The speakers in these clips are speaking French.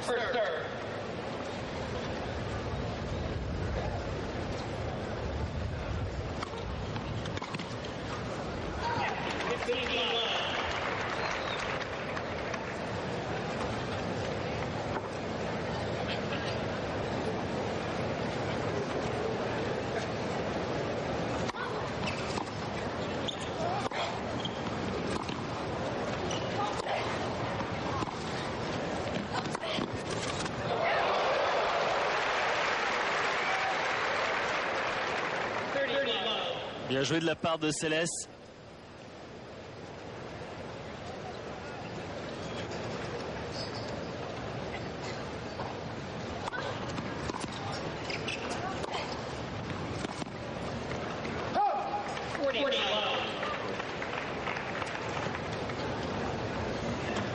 serve. Bien joué de la part de Céleste.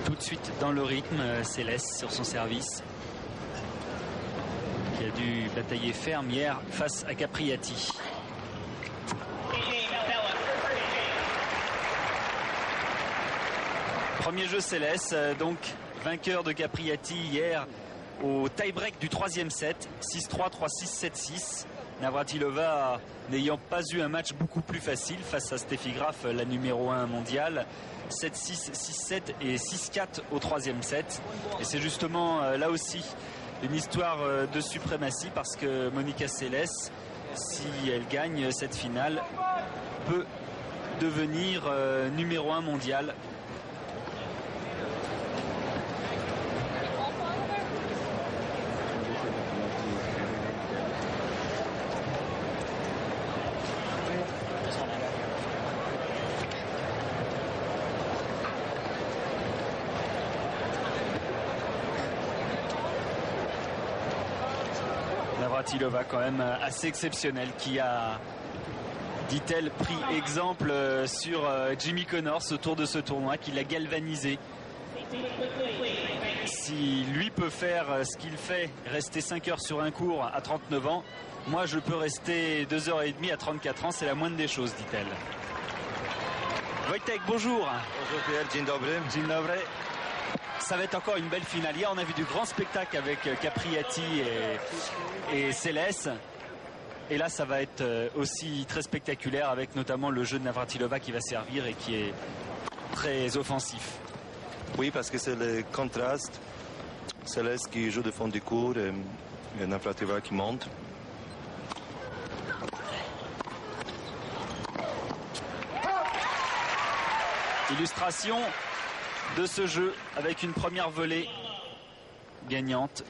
Tout de suite dans le rythme, Céleste sur son service, qui a dû batailler ferme hier face à Capriati. Premier jeu Céleste, donc vainqueur de Capriati hier au tie-break du troisième set, 6-3, 3-6, 7-6. Navratilova n'ayant pas eu un match beaucoup plus facile face à Steffi Graf, la numéro 1 mondiale. 7-6, 6-7 et 6-4 au troisième set. Et c'est justement là aussi une histoire de suprématie parce que Monica Seles, si elle gagne cette finale, peut devenir numéro 1 mondial. Navratilova quand même assez exceptionnelle, qui a, dit-elle, pris exemple sur Jimmy Connors autour de ce tournoi, qui l'a galvanisé. Si lui peut faire ce qu'il fait, rester 5 heures sur un court à 39 ans, moi je peux rester 2h30 à 34 ans, c'est la moindre des choses, dit-elle. Wojtek, bonjour. Bonjour Pierre, dzień dobry. Dzień dobry. Ça va être encore une belle finale. Hier, on a vu du grand spectacle avec Capriati et Céleste. Et là, ça va être aussi très spectaculaire avec notamment le jeu de Navratilova qui va servir et qui est très offensif. Oui, parce que c'est le contraste. Céleste qui joue de fond du court et Navratilova qui monte. Illustration de ce jeu avec une première volée gagnante.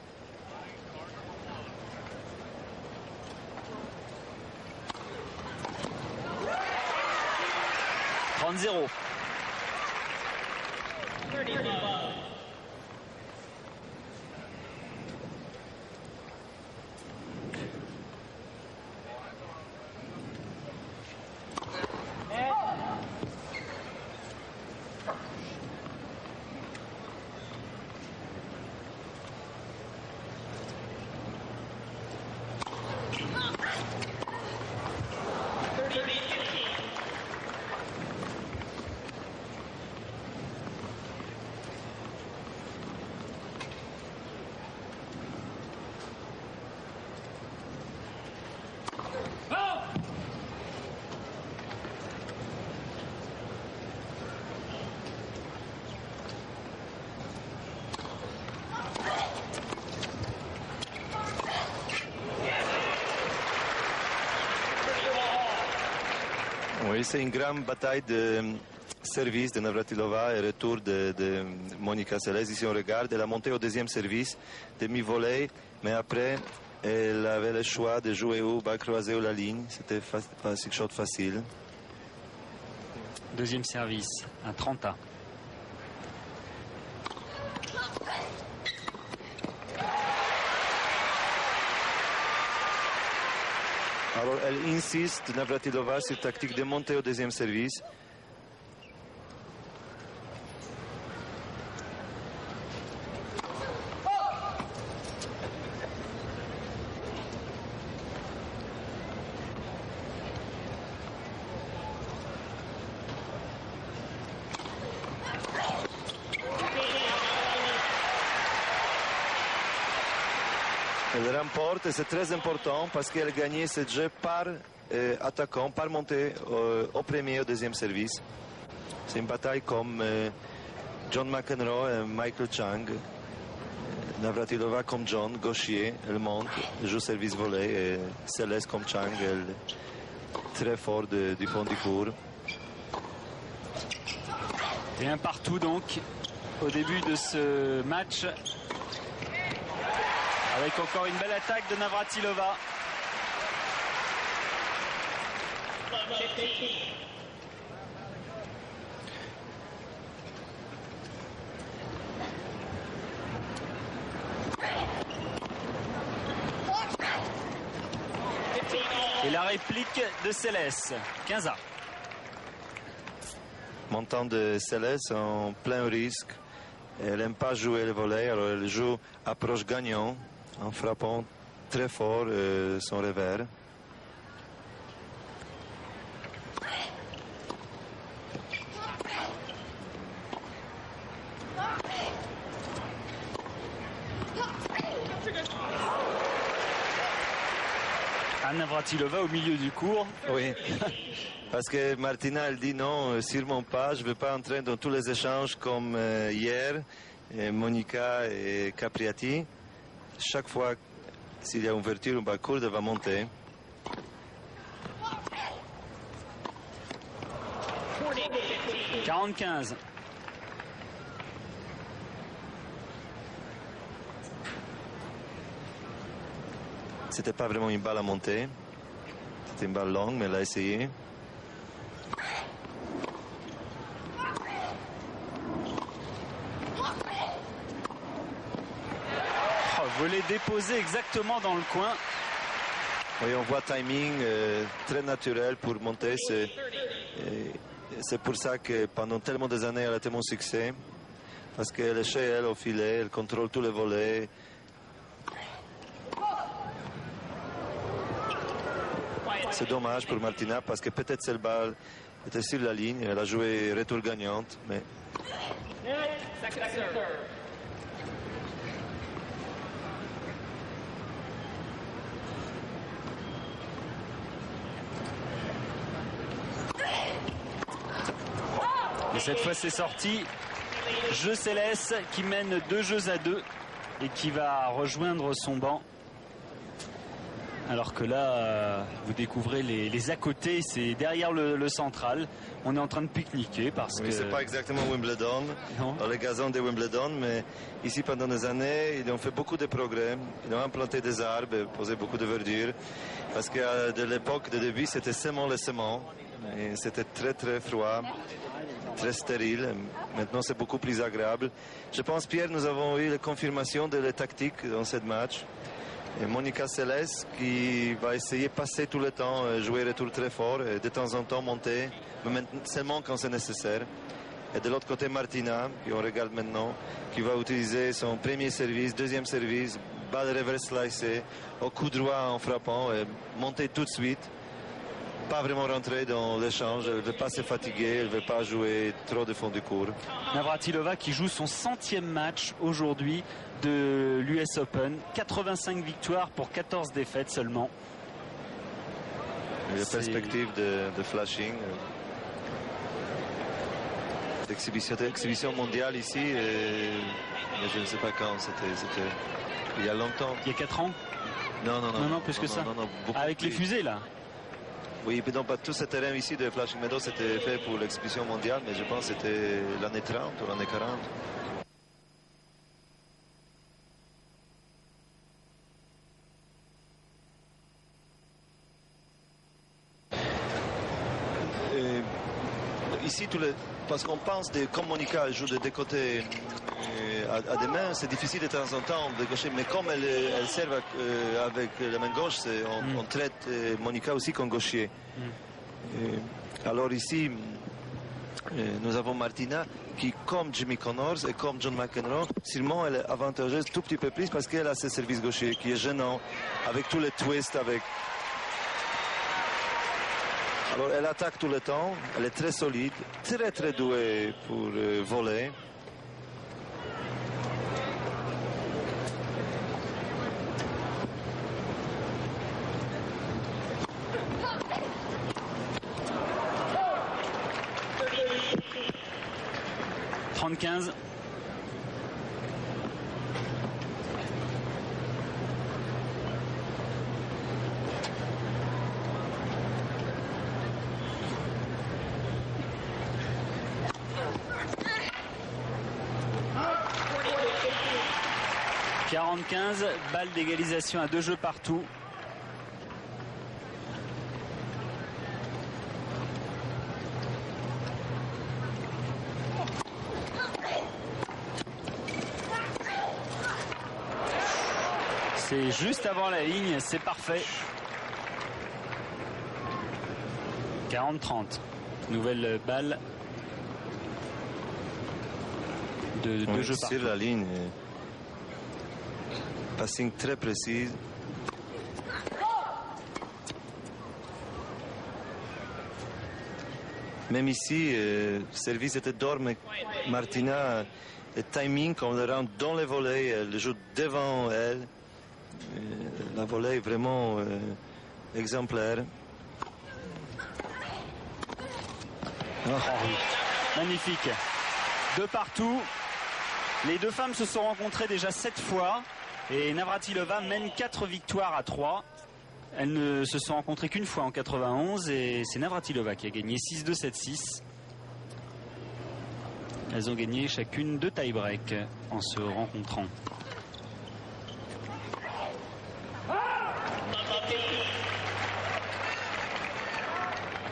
« 30-0. Oui, c'est une grande bataille de service de Navratilova et retour de Monica Seles. Ici, on regarde, elle a monté au deuxième service, demi-volée, mais après, elle avait le choix de jouer ou bas croisé ou la ligne. C'était pas un shot facile. Deuxième service, un 30A. Alors, elle insiste, Navratilova, sur tactique de monter au deuxième service. Elle remporte et c'est très important parce qu'elle gagnait ce jeu par attaquant, par montée au premier et au deuxième service. C'est une bataille comme John McEnroe et Michael Chang. Navratilova comme John, gaucher, elle monte, elle joue service volé et Céleste comme Chang, elle est très fort du fond du court. Et un partout donc au début de ce match. Avec encore une belle attaque de Navratilova. Et la réplique de Céleste, 15-1. Montant de Céleste en plein risque. Elle n'aime pas jouer le volley, alors elle joue approche gagnant en frappant très fort son revers. Navratilova au milieu du court. Oui, parce que Martina, elle dit non, sûrement pas, je ne veux pas entrer dans tous les échanges comme hier, Monica et Capriati. Chaque fois, s'il y a une ouverture, un bas court, elle va monter. « 40-15. C'était pas vraiment une balle à monter. C'était une balle longue, mais elle a essayé. Volet déposé exactement dans le coin. Oui, on voit timing très naturel pour monter. C'est pour ça que pendant tellement des années, elle a été mon succès. Parce qu'elle est chez elle au filet, elle contrôle tous les volets. C'est dommage pour Martina parce que peut-être cette balle était sur la ligne. Elle a joué retour gagnante. Mais... Et cette fois c'est sorti. Jeu Céleste qui mène 2-2 et qui va rejoindre son banc. Alors que là, vous découvrez les à côté, c'est derrière le central. On est en train de pique-niquer parce que... C'est pas exactement Wimbledon, dans les gazons de Wimbledon, mais ici pendant des années, ils ont fait beaucoup de progrès. Ils ont implanté des arbres, posé beaucoup de verdure. Parce que de l'époque de début, c'était seulement les semences. Et c'était très très froid, très stérile. Maintenant, c'est beaucoup plus agréable. Je pense, Pierre, nous avons eu la confirmation de la tactique dans ce match. Et Monica Céleste qui va essayer de passer tout le temps, jouer retour très fort, et de temps en temps monter, mais seulement quand c'est nécessaire. Et de l'autre côté, Martina, qui on regarde maintenant, qui va utiliser son premier service, deuxième service, balle reverse slicée, au coup droit en frappant, et monter tout de suite. Pas vraiment rentrer dans l'échange, elle ne veut pas se fatiguer, elle ne veut pas jouer trop de fond du court. Navratilova qui joue son 100e match aujourd'hui de l'US Open, 85 victoires pour 14 défaites seulement. La perspective de flashing, d'exhibition mondiale ici, mais je ne sais pas quand, c'était il y a longtemps. Il y a 4 ans? Non, plus que ça. Avec les fusées là. Oui, mais non, pas tout ce terrain ici de Flushing Meadows c'était fait pour l'exhibition mondiale, mais je pense que c'était l'année 30 ou l'année 40. Ici, parce qu'on pense comme Monica joue de côtés à des mains, c'est difficile de temps en temps de gaucher, mais comme elle sert avec la main gauche, on traite Monica aussi comme gaucher. Alors ici, nous avons Martina qui, comme Jimmy Connors et comme John McEnroe, sûrement elle est avantageuse tout petit peu plus parce qu'elle a ce service gaucher qui est gênant, avec tous les twists, avec... Alors elle attaque tout le temps, elle est très solide, très très douée pour voler. 30-15. « 40-15, balle d'égalisation à 2 jeux partout. C'est juste avant la ligne, c'est parfait. 40-30. Nouvelle balle de 2 jeux partout. Sur la ligne. Passing très précis. Même ici, le service était d'or, mais Martina, le timing, quand elle rentre dans les volets, elle joue devant elle. La volée est vraiment exemplaire. Oh. Magnifique. 2 partout. Les deux femmes se sont rencontrées déjà 7 fois. Et Navratilova mène 4 victoires à 3. Elles ne se sont rencontrées qu'une fois en 91 et c'est Navratilova qui a gagné 6-2, 7-6. Elles ont gagné chacune 2 tie-break en se rencontrant.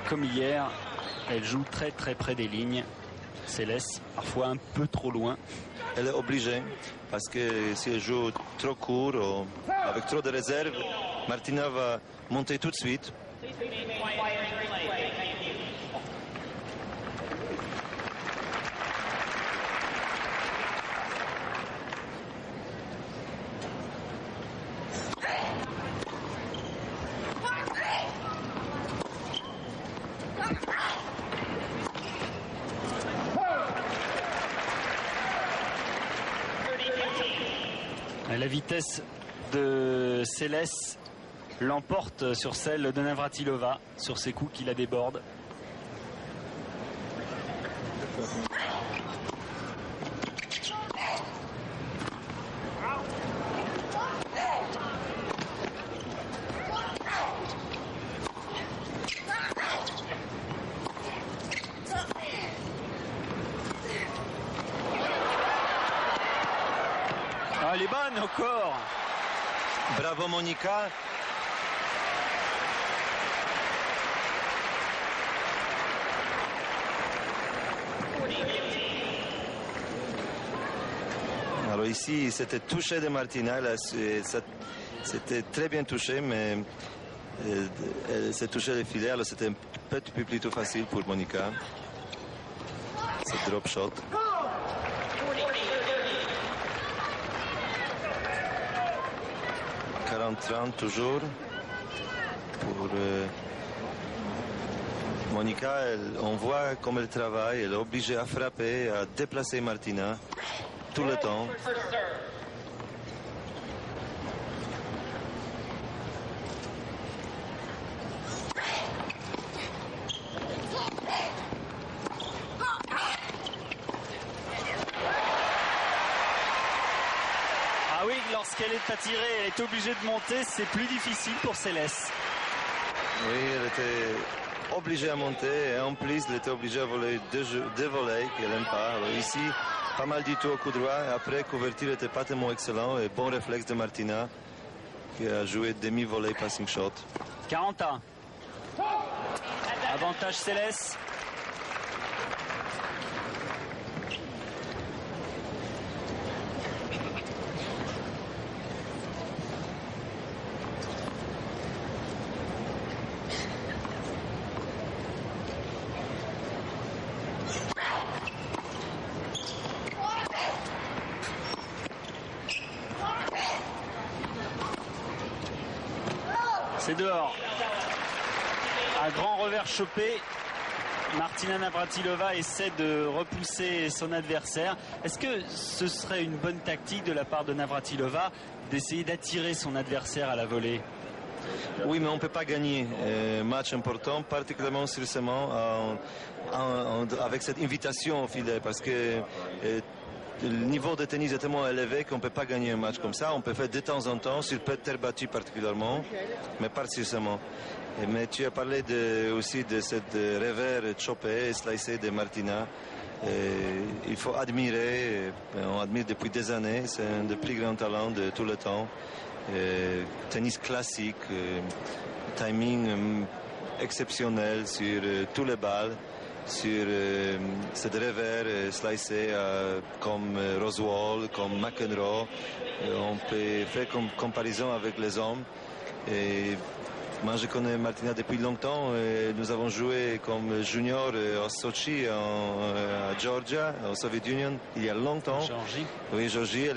Comme hier, elles jouent très près des lignes. Céleste, parfois un peu trop loin. Elle est obligée, parce que si elle joue trop court ou avec trop de réserve, Martina va monter tout de suite. La vitesse de Céleste l'emporte sur celle de Navratilova, sur ses coups qui la débordent. Ah, elle est bonne encore. Bravo Monica. Alors ici, c'était touché de Martina. C'était très bien touché, mais elle s'est touché les filets. Alors c'était un peu plutôt facile pour Monica. C'est drop shot. Toujours pour Monica. On voit comme elle travaille. Elle est obligée à frapper, à déplacer Martina tout le temps. Ah oui, lorsqu'elle est attirée, elle est obligée de monter, c'est plus difficile pour Céleste. Oui, elle était obligée à monter et en plus, elle était obligée à voler deux volets qu'elle n'aime pas. Alors ici, pas mal du tout au coup droit. Après, couverture n'était pas tellement excellent et bon réflexe de Martina qui a joué demi-volley passing shot. 40. Avantage Céleste. C'est dehors. Un grand revers chopé. Martina Navratilova essaie de repousser son adversaire. Est-ce que ce serait une bonne tactique de la part de Navratilova d'essayer d'attirer son adversaire à la volée? Oui, mais on ne peut pas gagner un match important, particulièrement sérieusement avec cette invitation au filet, parce que le niveau de tennis est tellement élevé qu'on ne peut pas gagner un match comme ça. On peut faire de temps en temps, sur terre battue particulièrement, mais pas sérieusement. Mais tu as parlé aussi de cette revers chopé et slicé de Martina. Il faut admirer, on admire depuis des années, c'est un des plus grands talents de tout le temps. Tennis classique, timing exceptionnel sur tous les balles, sur cette revers slicé comme Rosewall, comme McEnroe. On peut faire une comparaison avec les hommes. Et moi, je connais Martina depuis longtemps. Et nous avons joué comme junior au Sochi, à Georgia, au Soviet Union, il y a longtemps. Géorgie. Oui, Georgie,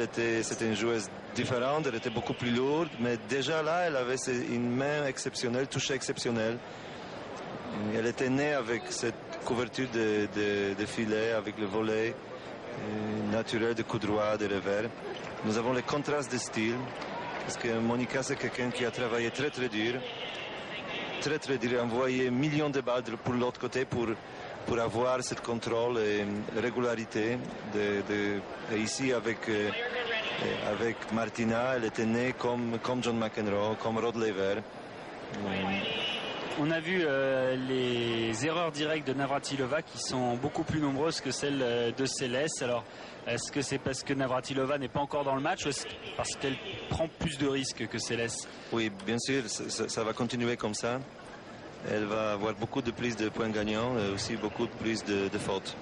c'était une joueuse différente, elle était beaucoup plus lourde, mais déjà là, elle avait une main exceptionnelle, toucher exceptionnel. Elle était née avec cette couverture de filet, avec le volet naturel de coup droit, de revers. Nous avons les contrastes de style, parce que Monica, c'est quelqu'un qui a travaillé très très dur, envoyé millions de balles pour l'autre côté pour avoir ce contrôle et régularité. Et ici, avec Martina, elle était née comme John McEnroe, comme Rod Laver. On a vu les erreurs directes de Navratilova qui sont beaucoup plus nombreuses que celles de Seles. Alors, est-ce que c'est parce que Navratilova n'est pas encore dans le match ou est-ce parce qu'elle prend plus de risques que Seles? Oui, bien sûr, ça va continuer comme ça. Elle va avoir beaucoup de plus de points gagnants et aussi beaucoup plus de fautes.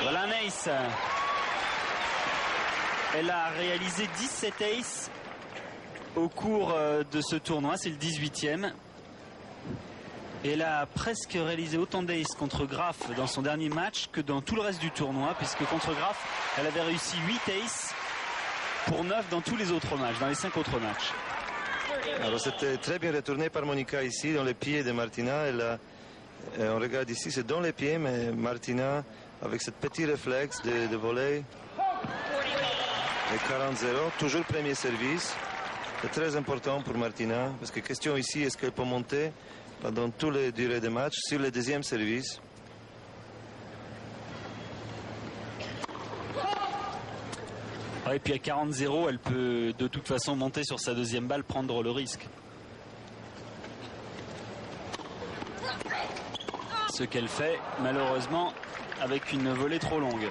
Voilà un ace. Elle a réalisé 17 aces au cours de ce tournoi, c'est le 18e. Et elle a presque réalisé autant d'aces contre Graf dans son dernier match que dans tout le reste du tournoi, puisque contre Graf, elle avait réussi 8 aces pour 9 dans tous les autres matchs, dans les 5 autres matchs. Alors c'était très bien retourné par Monica ici, dans les pieds de Martina. On regarde ici, c'est dans les pieds, mais Martina, avec ce petit réflexe de volley, et 40-0, toujours premier service. C'est très important pour Martina, parce que question ici, est-ce qu'elle peut monter pendant toutes les durées des matchs sur le deuxième service? Et puis à 40-0, elle peut de toute façon monter sur sa deuxième balle, prendre le risque. Ce qu'elle fait, malheureusement, avec une volée trop longue.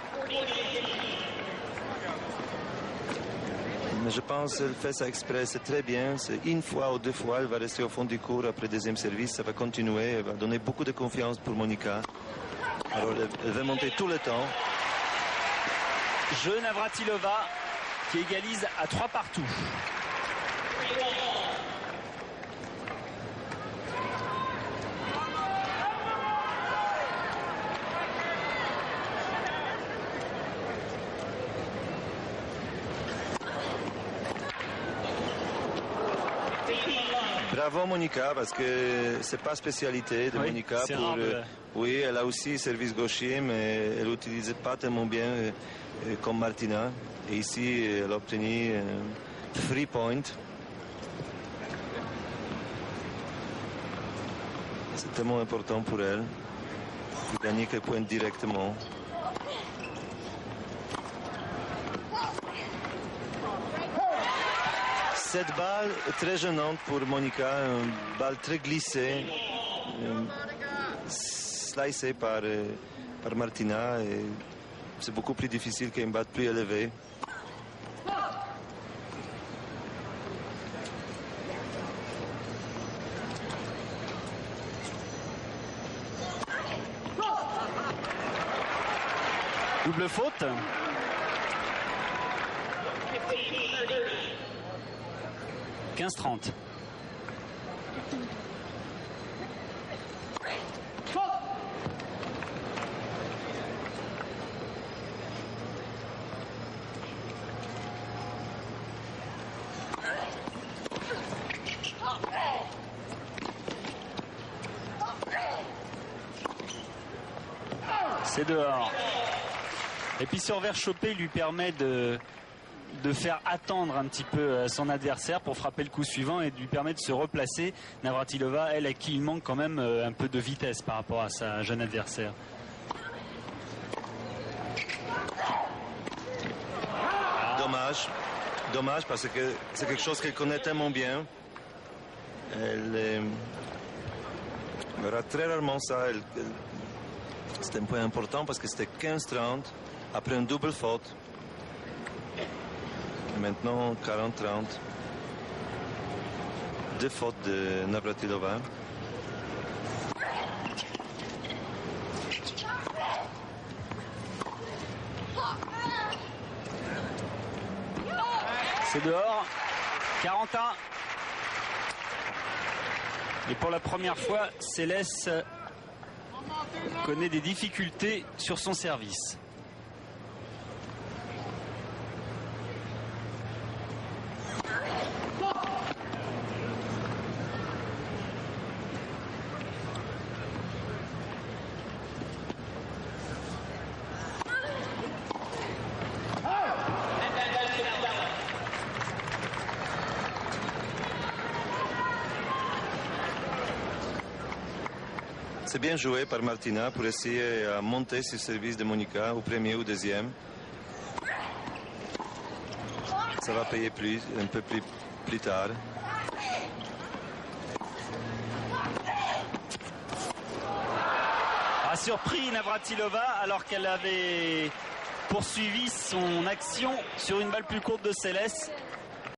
Mais je pense qu'elle fait ça exprès, c'est très bien. C'est une fois ou deux fois, elle va rester au fond du court après le deuxième service. Ça va continuer, elle va donner beaucoup de confiance pour Monica. Alors elle va monter tout le temps. Jeu Navratilova qui égalise à 3 partout. Bravo Monica, parce que c'est pas spécialité de Monica. Oui, elle a aussi service gaucher, mais elle n'utilise pas tellement bien comme Martina. Et ici, elle a obtenu 3 points. C'est tellement important pour elle de gagner quelques points directement. Cette balle est très gênante pour Monica, une balle très glissée, slicée par Martina. C'est beaucoup plus difficile qu'une balle plus élevée. Double faute. « 15-30. C'est dehors. Et puis ce revers chopé lui permet de de faire attendre un petit peu son adversaire pour frapper le coup suivant et de lui permettre de se replacer. Navratilova, elle, à qui il manque quand même un peu de vitesse par rapport à sa jeune adversaire. Dommage parce que c'est quelque chose qu'elle connaît tellement bien. Elle rate très rarement ça. C'était un point important parce que c'était 15-30 après une double faute. Et maintenant 40-30. Deux fautes de Navratilova. C'est dehors. 41. Et pour la première fois, Céleste connaît des difficultés sur son service. C'est bien joué par Martina pour essayer de monter sur le service de Monica au premier ou deuxième. Ça va payer un peu plus tard. A surpris Navratilova alors qu'elle avait poursuivi son action sur une balle plus courte de Céleste.